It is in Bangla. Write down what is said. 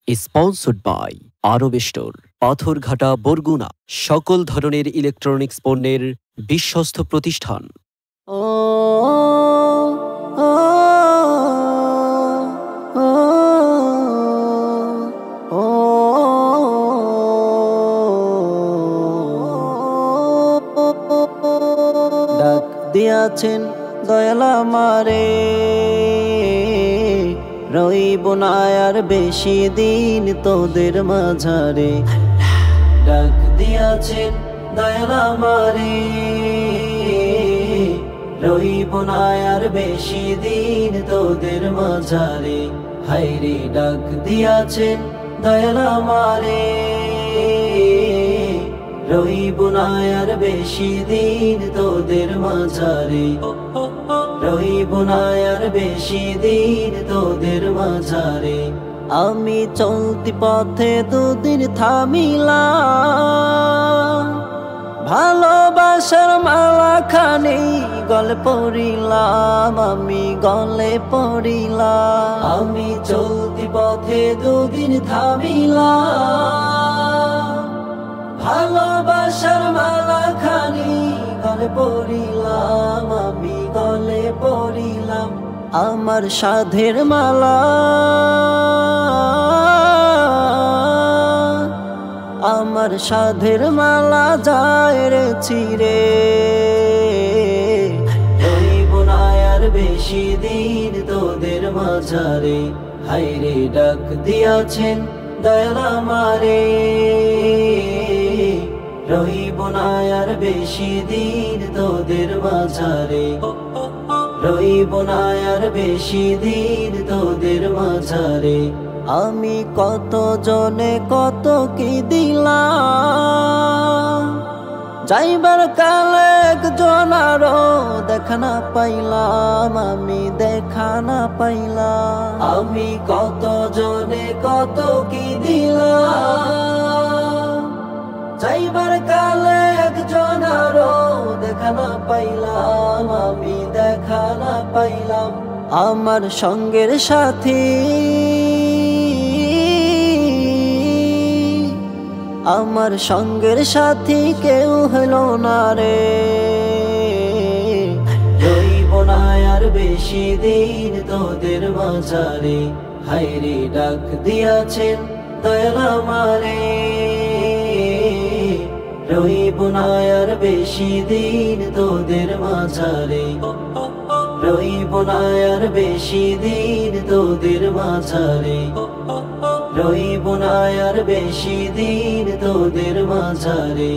Sponsored by Arab Store, Patharghata, Barguna. সকল ধরনের ইলেকট্রনিক্স পণ্যের বিশ্বস্ত প্রতিষ্ঠান। ডাক দিয়াছেন দয়াল আমারে, রইব না আর বেশি দিন তোদের মাঝারে। ডাক দিয়াছেন দয়াল আমারে, রইব না আর বেশি দিন তোদের মাঝারে। হায়রে ডাক দিয়াছেন দয়াল আমারে, রইব না আর বেশি দিন তোদের মাঝারে। রইব না আর বেশি দিন তোদের মাঝারে। আমি চলতি পথে দুদিন থামিলাম, ভালোবাসার মালা খানি গলে পড়িলাম, আমি গলে পড়িলাম। আমি চলতি পথে দুদিন থামিলাম, ভালোবাসার মালা খানি গলে পড়িলাম, আমি গলে পড়িলাম। আমার সাধের মালা, আমার সাধের মালা যায় রে ছিঁড়ে। রইব না আর বেশি দিন তোদের মাঝারে। হায়রে ডাক দিয়াছেন দয়াল আমারে, রইব না আর বেশি দিন তোদের মাঝারে। রইব না আর বেশি দিন তোদের মাঝারে। আমি কত জনে কত কি দিলাম, যাইবার কালে একজন আরো দেখা না পাইলাম, আমি দেখা না পাইলাম। আমি কত জনে কত কি দিলাম, যাইবার কালে একজন আরো দেখা না পাইলাম, আমি দেখা না পাইলাম। আমার সঙ্গের সাথী, আমার সঙ্গের সাথী কেউ হলো না রে। রইব না আর বেশি দিন তোদের মাঝারে। হায়রে ডাক দিয়াছেন দয়াল আমারে, রইব না আর বেশি দিন তোদের মাঝারে। রইব না আর বেশি দিন তোদের মাঝারে। রইব না আর বেশি দিন তোদের মাঝারে।